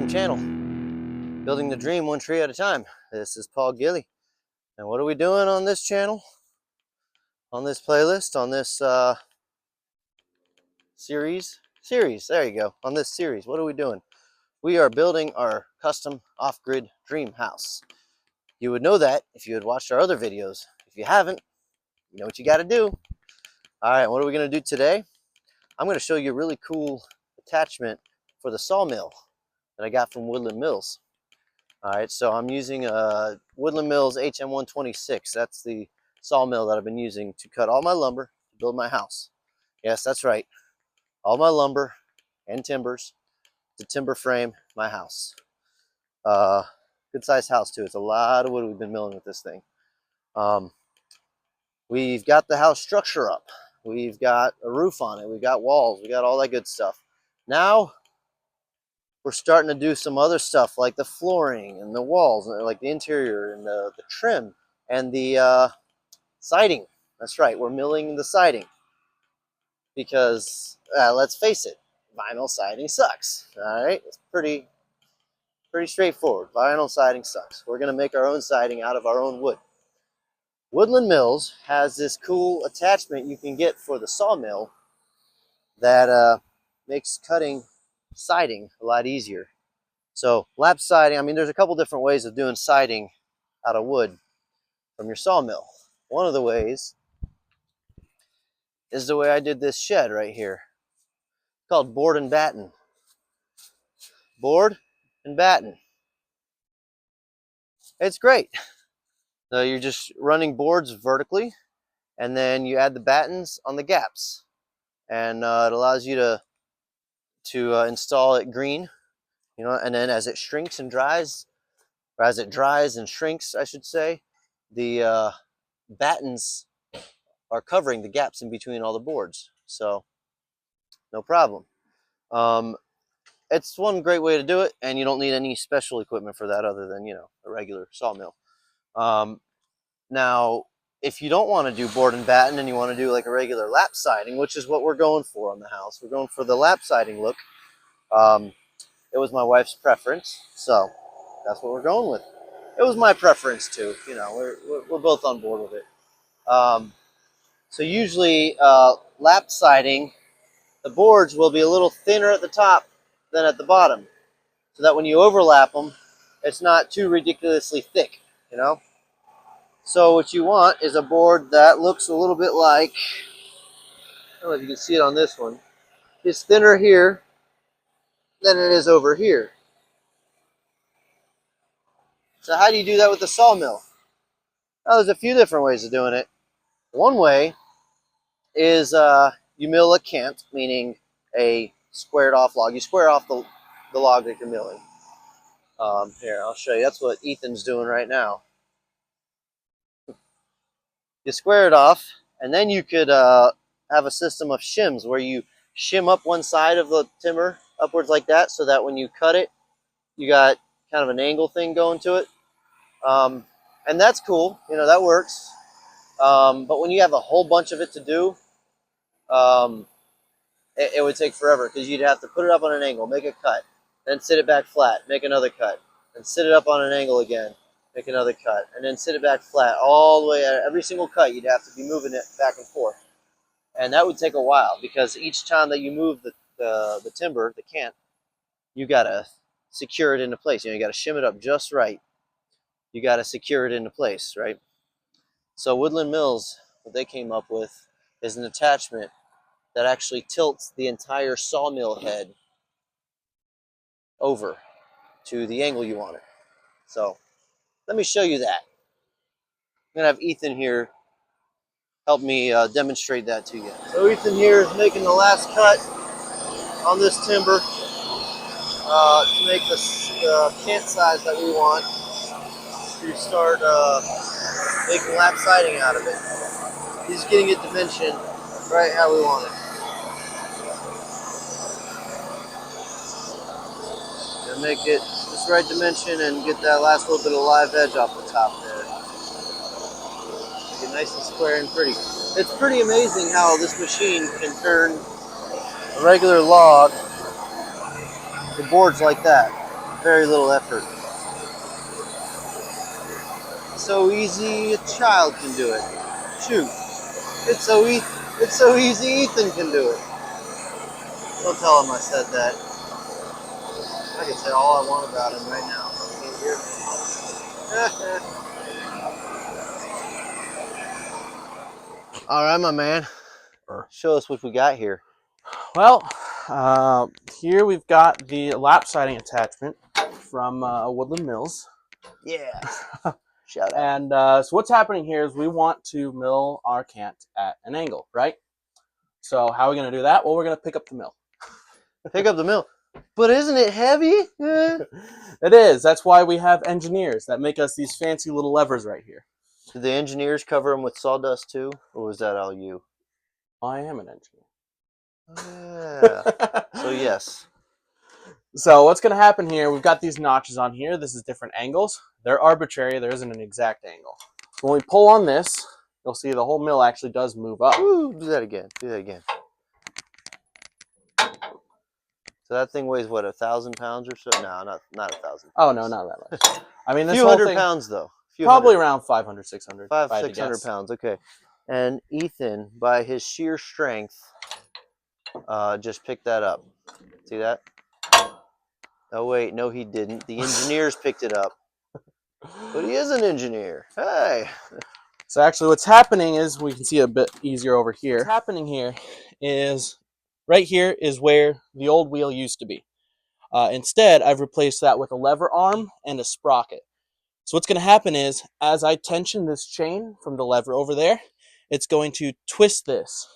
custom channel, building the dream one tree at a time. This is Paul Gilly, and what are we doing on this channel, on this playlist, on this series? There you go. On this series, what are we doing? We are building our custom off-grid dream house. You would know that if you had watched our other videos. If you haven't, you know what you got to do. All right, what are we going to do today? I'm going to show you a really cool attachment for the sawmill that I got from Woodland Mills. All right, so I'm using a Woodland Mills HM126. That's the sawmill that I've been using to cut all my lumber to build my house. Yes, that's right. All my lumber and timbers to timber frame my house. Good sized house too. It's a lot of wood we've been milling with this thing. We've got the house structure up. We've got a roof on it. We've got walls. We got all that good stuff. Now we're starting to do some other stuff like the flooring and the walls, like the interior and the trim and the siding. That's right, we're milling the siding because let's face it, vinyl siding sucks. All right, it's pretty straightforward. Vinyl siding sucks. We're going to make our own siding out of our own wood. Woodland Mills has this cool attachment you can get for the sawmill that makes cutting siding a lot easier. So lap siding, I mean, there's a couple different ways of doing siding out of wood from your sawmill. One of the ways is the way I did this shed right here. It's called board and batten. Board and batten. It's great. So you're just running boards vertically, and then you add the battens on the gaps, and it allows you to install it green, you know, and then as it shrinks and dries, or as it dries and shrinks, I should say, the battens are covering the gaps in between all the boards, so no problem. It's one great way to do it, and you don't need any special equipment for that other than, you know, a regular sawmill. Now, if you don't want to do board and batten and you want to do like a regular lap siding, which is what we're going for on the house, we're going for the lap siding look. It was my wife's preference, so that's what we're going with. It was my preference too, you know, we're both on board with it. So usually lap siding, the boards will be a little thinner at the top than at the bottom, so that when you overlap them, it's not too ridiculously thick, you know. So what you want is a board that looks a little bit like, I don't know if you can see it on this one, it's thinner here than it is over here. So how do you do that with the sawmill? Well, there's a few different ways of doing it. One way is you mill a cant, meaning a squared off log. You square off the log that you're milling. Here, I'll show you. That's what Ethan's doing right now. You square it off, and then you could have a system of shims where you shim up one side of the timber upwards like that, so that when you cut it, you got kind of an angle thing going to it. And that's cool, you know, that works. But when you have a whole bunch of it to do, it would take forever, because you'd have to put it up on an angle, make a cut, then sit it back flat, make another cut, and sit it up on an angle again, make another cut, and then sit it back flat all the way. At every single cut, you'd have to be moving it back and forth, and that would take a while, because each time that you move the timber, the cant, you gotta secure it into place. You know, you gotta shim it up just right. You gotta secure it into place, right? So Woodland Mills, what they came up with is an attachment that actually tilts the entire sawmill head over to the angle you want it. So let me show you that. I'm gonna have Ethan here help me demonstrate that to you. So Ethan here is making the last cut on this timber to make the cant size that we want to start making lap siding out of it. He's getting it dimensioned right how we want it. And make it just right dimension and get that last little bit of live edge off the top there. Make it nice and square and pretty. It's pretty amazing how this machine can turn a regular log to boards like that. Very little effort. So easy, a child can do it. Shoot, it's so easy, Ethan can do it. Don't tell him I said that. I can say all I want about him right now. He can't hear me. All right, my man. Show us what we got here. Well, here we've got the lap siding attachment from Woodland Mills. Yeah. Shout out. And so what's happening here is we want to mill our cant at an angle, right? So how are we going to do that? Well, we're going to pick up the mill. Pick up the mill. But isn't it heavy? It is. That's why we have engineers that make us these fancy little levers right here. Did the engineers cover them with sawdust too? Or was that all you? I am an engineer. Yeah. So yes. So what's going to happen here, we've got these notches on here. This is different angles. They're arbitrary. There isn't an exact angle. When we pull on this, you'll see the whole mill actually does move up. Woo, do that again. Do that again. So that thing weighs what, 1,000 pounds or so? No, not 1,000 pounds. Oh, no, not that much. I mean, this few whole hundred thing, pounds though. probably around 500, 600. 600 pounds. Okay. And Ethan, by his sheer strength, just picked that up. See that? Oh wait, no, he didn't. The engineers picked it up. But he is an engineer. Hey. So actually what's happening is, we can see a bit easier over here. What's happening here is, right here is where the old wheel used to be. Instead, I've replaced that with a lever arm and a sprocket. So what's going to happen is, as I tension this chain from the lever over there, it's going to twist this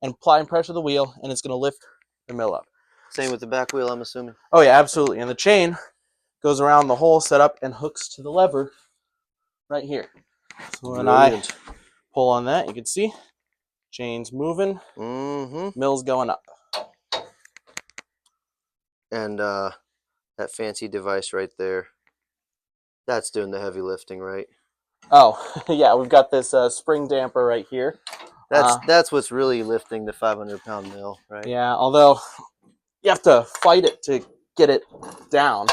and apply pressure the wheel, and it's going to lift the mill up. Same with the back wheel, I'm assuming? Oh yeah, absolutely. And the chain goes around the whole setup and hooks to the lever right here. So when I pull on that, you can see chain's moving, mill's going up. And that fancy device right there, that's doing the heavy lifting, right? Oh, yeah, we've got this spring damper right here. That's what's really lifting the 500-pound mill, right? Yeah, although you have to fight it to get it down.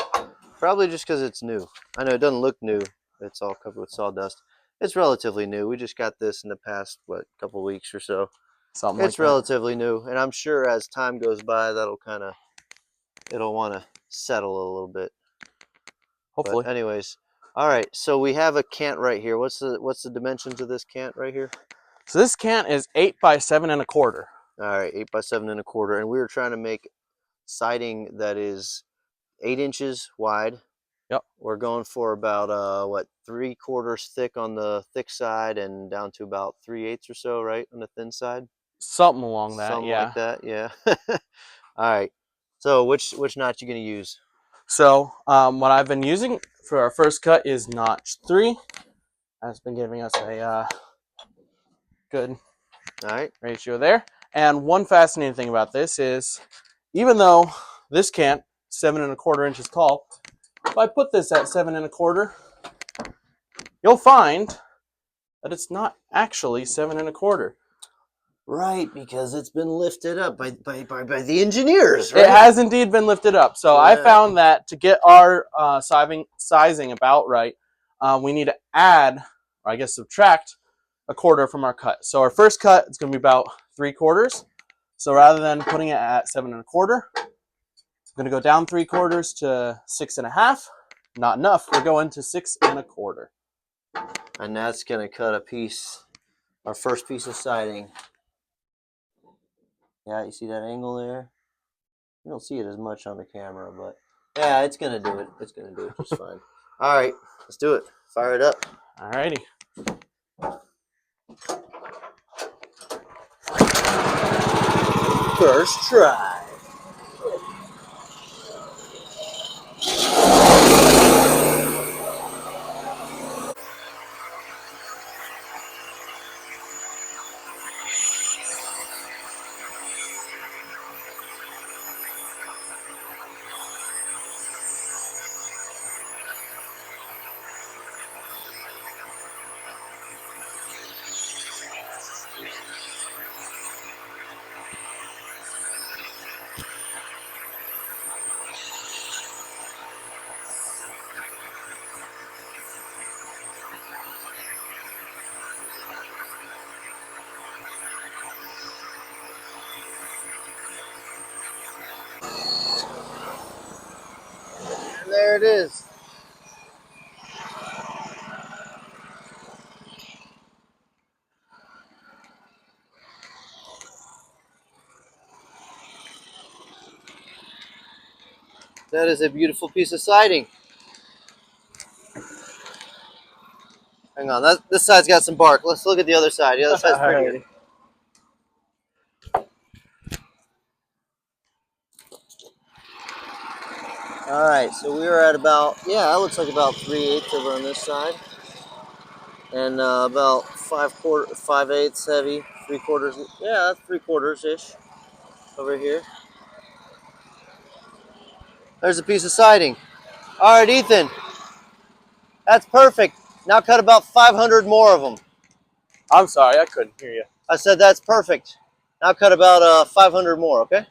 Probably just because it's new. I know it doesn't look new. It's all covered with sawdust. It's relatively new. We just got this in the past, what, couple weeks or so. Something like that. It's relatively new, and I'm sure as time goes by, that'll kind of, it'll want to settle a little bit. Hopefully. But anyways, all right. So we have a cant right here. What's the dimensions of this cant right here? So this cant is 8 by 7 1/4. All right, 8 by 7 1/4, and we were trying to make siding that is 8 inches wide. Yep. We're going for about what, 3/4 thick on the thick side and down to about 3/8 or so, right, on the thin side. Something along that. Something yeah. like that. Yeah. All right. So which notch you gonna use? So what I've been using for our first cut is notch 3. That's been giving us a good ratio there. And one fascinating thing about this is, even though this cant 7 1/4 inches tall, if I put this at 7 1/4, you'll find that it's not actually 7 1/4. Right, because it's been lifted up by the engineers, right? It has indeed been lifted up. So I found that to get our sizing about right, we need to add, or I guess subtract, 1/4 from our cut. So our first cut is going to be about 3/4. So rather than putting it at 7 1/4, I'm going to go down 3/4 to 6 1/2. Not enough. We're going to 6 1/4. And that's going to cut a piece, our first piece of siding. Yeah, you see that angle there? You don't see it as much on the camera, but yeah, it's going to do it. It's going to do it just fine. All right, let's do it. Fire it up. All righty. First try. is. That is a beautiful piece of siding. Hang on, this side's got some bark. Let's look at the other side. The other side's prettier. All right, so we are at about, yeah, it looks like about 3/8 over on this side, and about 5/8 heavy, 3/4. Yeah, that's 3/4 ish over here. There's a piece of siding. All right, Ethan, that's perfect. Now cut about 500 more of them. I'm sorry, I couldn't hear you. I said that's perfect. Now cut about 500 more, okay?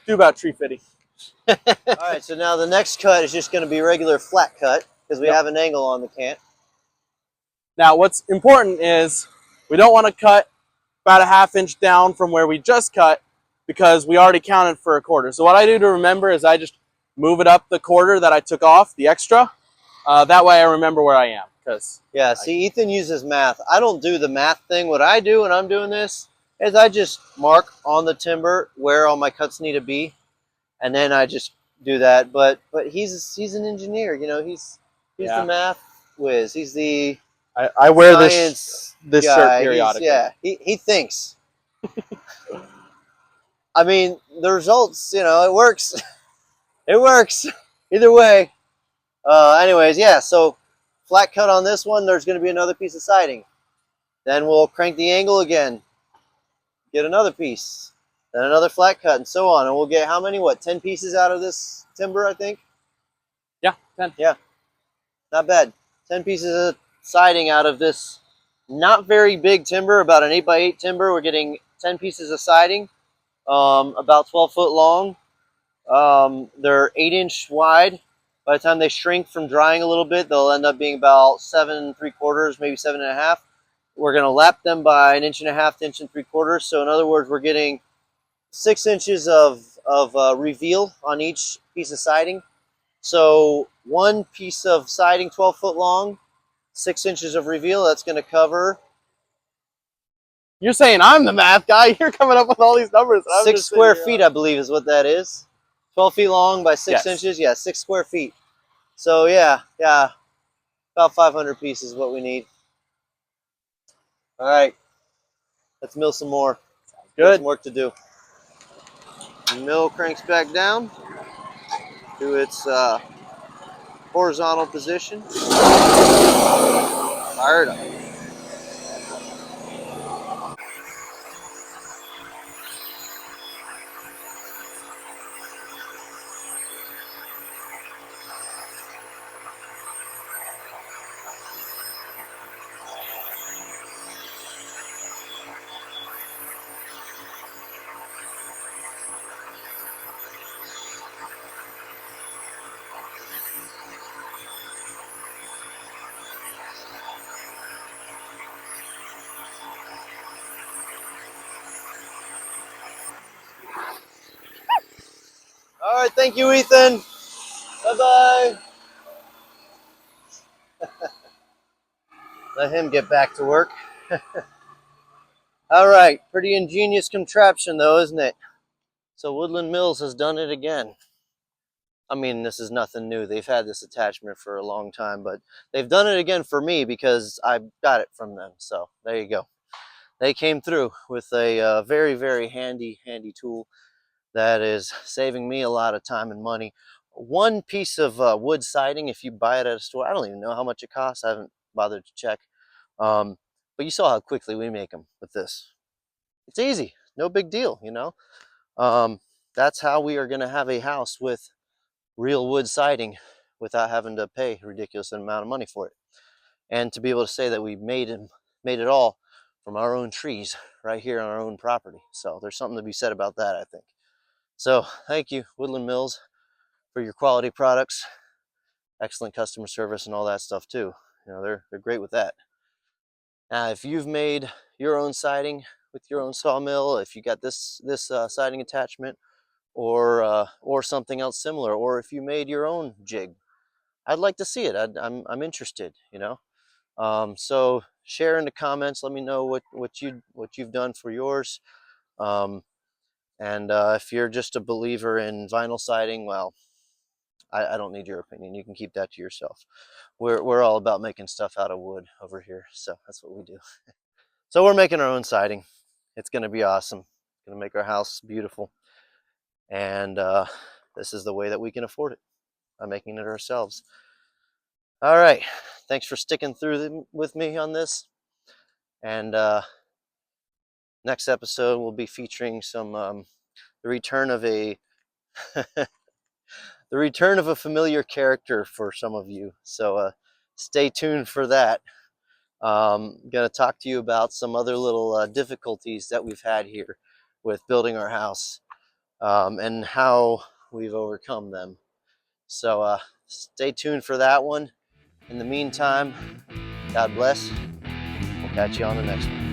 Do about tree fitting. All right, so now the next cut is just going to be regular flat cut because we have an angle on the cant. Now, what's important is we don't want to cut about a ½ inch down from where we just cut because we already counted for 1/4. So what I do to remember is I just move it up the 1/4 that I took off, the extra. That way I remember where I am. Yeah, see, Ethan uses math. I don't do the math thing. What I do when I'm doing this is I just mark on the timber where all my cuts need to be, and then I just do that. But he's an engineer, you know. He's the math whiz. He's the I wear science this guy. shirt periodically. He thinks. I mean, the results, you know, it works. It works either way. Anyways, yeah. So flat cut on this one. There's going to be another piece of siding. Then we'll crank the angle again. Get another piece. Then another flat cut, and so on. And we'll get how many? What, 10 pieces out of this timber? I think. Yeah, 10. Yeah, not bad. 10 pieces of siding out of this not very big timber, about an 8x8 timber. We're getting 10 pieces of siding, about 12 foot long. They're 8-inch wide. By the time they shrink from drying a little bit, they'll end up being about 7 3/4, maybe 7.5. We're going to lap them by 1.5 inches to 1 3/4. So in other words, we're getting 6 inches of reveal on each piece of siding. So one piece of siding 12 foot long, 6 inches of reveal, that's going to cover. You're saying I'm the math guy. You're coming up with all these numbers. 6 square feet, I believe, is what that is. 12 feet long by 6 inches. Yeah, 6 square feet. So yeah, about 500 pieces is what we need. All right, let's mill some more. Good. Some work to do. The mill cranks back down to its horizontal position. Fired up. All right, thank you, Ethan. Bye-bye. Let him get back to work. All right, pretty ingenious contraption though, isn't it? So Woodland Mills has done it again. I mean, this is nothing new. They've had this attachment for a long time, but they've done it again for me because I got it from them. So there you go. They came through with a very, very handy tool that is saving me a lot of time and money. One piece of wood siding, if you buy it at a store, I don't even know how much it costs. I haven't bothered to check. But you saw how quickly we make them with this. It's easy, no big deal, you know. That's how we are going to have a house with real wood siding without having to pay a ridiculous amount of money for it, and to be able to say that we made it all from our own trees right here on our own property. So there's something to be said about that, I think. So thank you, Woodland Mills, for your quality products, excellent customer service, and all that stuff too. You know, they're great with that. Now, if you've made your own siding with your own sawmill, if you got this siding attachment, or something else similar, or if you made your own jig. I'd like to see it. I'm interested, you know. So share in the comments. Let me know what you've done for yours. And if you're just a believer in vinyl siding, well, I don't need your opinion. You can keep that to yourself. We're all about making stuff out of wood over here, so that's what we do. So we're making our own siding. It's going to be awesome. It's going to make our house beautiful, and this is the way that we can afford it, by making it ourselves. All right, thanks for sticking through with me on this. And next episode will be featuring some the return of a the return of a familiar character for some of you. So stay tuned for that. I'm going to talk to you about some other little difficulties that we've had here with building our house, and how we've overcome them. So stay tuned for that one. In the meantime, God bless. We'll catch you on the next one.